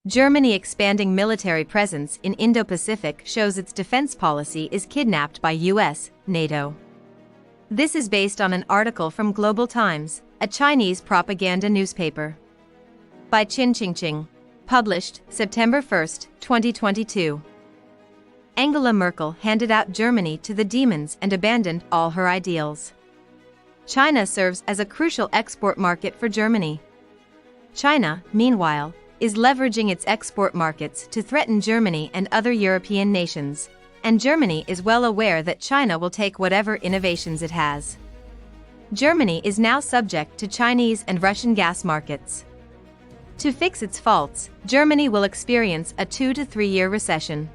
Germany expanding military presence in Indo Pacific shows its defense policy is kidnapped by US, NATO. This is based on an article from Global Times, a Chinese propaganda newspaper. By Qin Qingqing. Published September 1, 2022. Angela Merkel handed out Germany to the demons and abandoned all her ideals. China serves as a crucial export market for Germany. China, meanwhile, is leveraging its export markets to threaten Germany and other European nations, and Germany is well aware that China will take whatever innovations it has. Germany is now subject to Chinese and Russian gas markets. To fix its faults, Germany will experience a 2 to 3 year recession.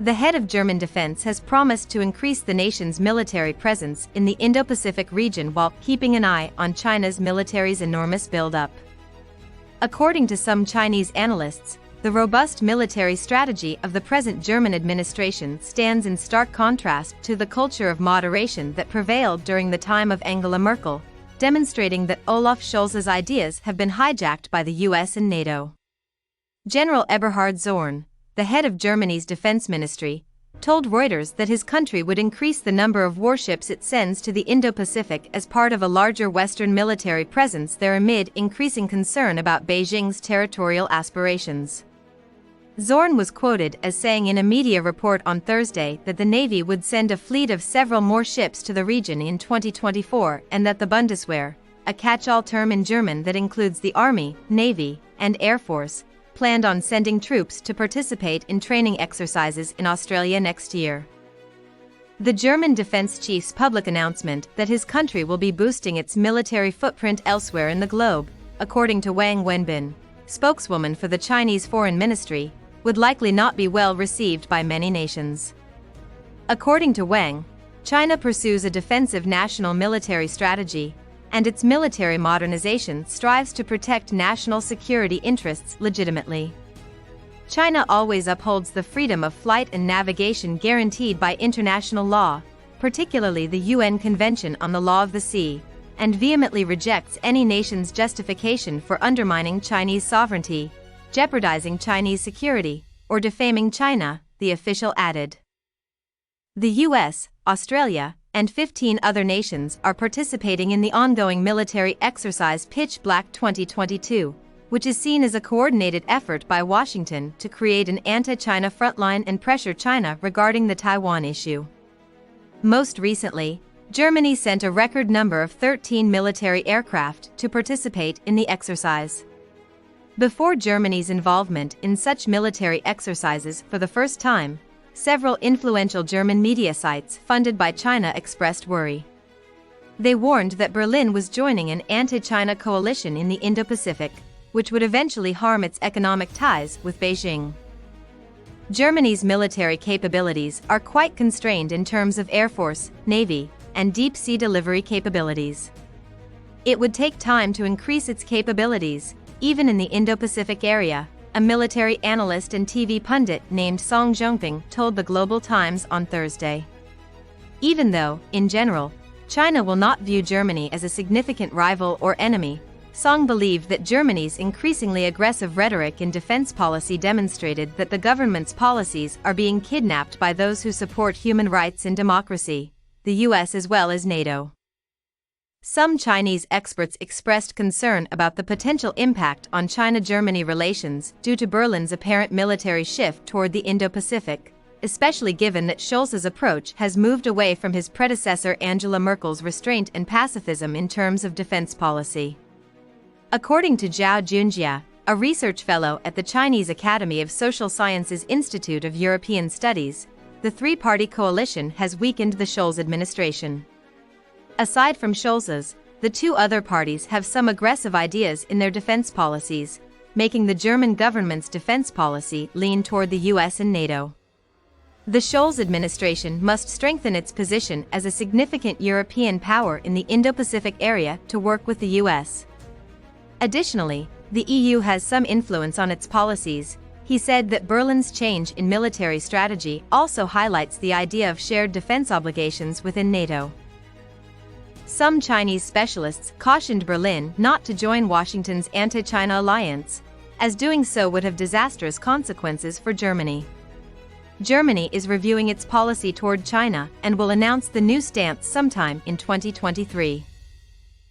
The head of German defense has promised to increase the nation's military presence in the Indo-Pacific region while keeping an eye on China's military's enormous buildup. According to some Chinese analysts, the robust military strategy of the present German administration stands in stark contrast to the culture of moderation that prevailed during the time of Angela Merkel, demonstrating that Olaf Scholz's ideas have been hijacked by the US and NATO. General Eberhard Zorn, the head of Germany's defense ministry, told Reuters that his country would increase the number of warships it sends to the Indo-Pacific as part of a larger Western military presence there amid increasing concern about Beijing's territorial aspirations. Zorn was quoted as saying in a media report on Thursday that the Navy would send a fleet of several more ships to the region in 2024 and that the Bundeswehr, a catch-all term in German that includes the Army, Navy, and Air Force, planned on sending troops to participate in training exercises in Australia next year. The German defense chief's public announcement that his country will be boosting its military footprint elsewhere in the globe, according to Wang Wenbin, spokeswoman for the Chinese Foreign Ministry, would likely not be well received by many nations. According to Wang, China pursues a defensive national military strategy, and its military modernization strives to protect national security interests legitimately. China always upholds the freedom of flight and navigation guaranteed by international law, particularly the UN Convention on the Law of the Sea, and vehemently rejects any nation's justification for undermining Chinese sovereignty, jeopardizing Chinese security, or defaming China, the official added. The US, Australia, and 15 other nations are participating in the ongoing military exercise Pitch Black 2022, which is seen as a coordinated effort by Washington to create an anti-China frontline and pressure China regarding the Taiwan issue. Most recently, Germany sent a record number of 13 military aircraft to participate in the exercise. Before Germany's involvement in such military exercises for the first time, several influential German media sites funded by China expressed worry. They warned that Berlin was joining an anti-China coalition in the Indo-Pacific, which would eventually harm its economic ties with Beijing. Germany's military capabilities are quite constrained in terms of Air Force, Navy, and deep-sea delivery capabilities. It would take time to increase its capabilities, even in the Indo-Pacific area, a military analyst and TV pundit named Song Zhongping told the Global Times on Thursday. Even though, in general, China will not view Germany as a significant rival or enemy, Song believed that Germany's increasingly aggressive rhetoric in defense policy demonstrated that the government's policies are being kidnapped by those who support human rights and democracy, the US as well as NATO. Some Chinese experts expressed concern about the potential impact on China-Germany relations due to Berlin's apparent military shift toward the Indo-Pacific, especially given that Scholz's approach has moved away from his predecessor Angela Merkel's restraint and pacifism in terms of defense policy. According to Zhao Junjia, a research fellow at the Chinese Academy of Social Sciences Institute of European Studies, the three-party coalition has weakened the Scholz administration. Aside from Scholz's, the two other parties have some aggressive ideas in their defense policies, making the German government's defense policy lean toward the US and NATO. The Scholz administration must strengthen its position as a significant European power in the Indo-Pacific area to work with the US. Additionally, the EU has some influence on its policies. He said that Berlin's change in military strategy also highlights the idea of shared defense obligations within NATO. Some Chinese specialists cautioned Berlin not to join Washington's anti-China alliance, as doing so would have disastrous consequences for Germany. Germany is reviewing its policy toward China and will announce the new stance sometime in 2023.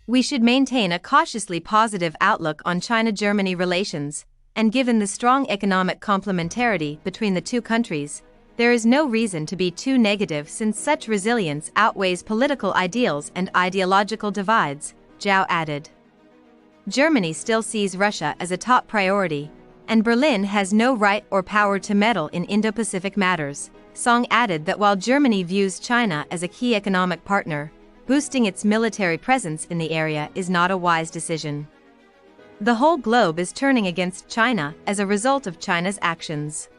We should maintain a cautiously positive outlook on China-Germany relations, and given the strong economic complementarity between the two countries, there is no reason to be too negative since such resilience outweighs political ideals and ideological divides, Zhao added. Germany still sees Russia as a top priority, and Berlin has no right or power to meddle in Indo-Pacific matters. Song added that while Germany views China as a key economic partner, boosting its military presence in the area is not a wise decision. The whole globe is turning against China as a result of China's actions.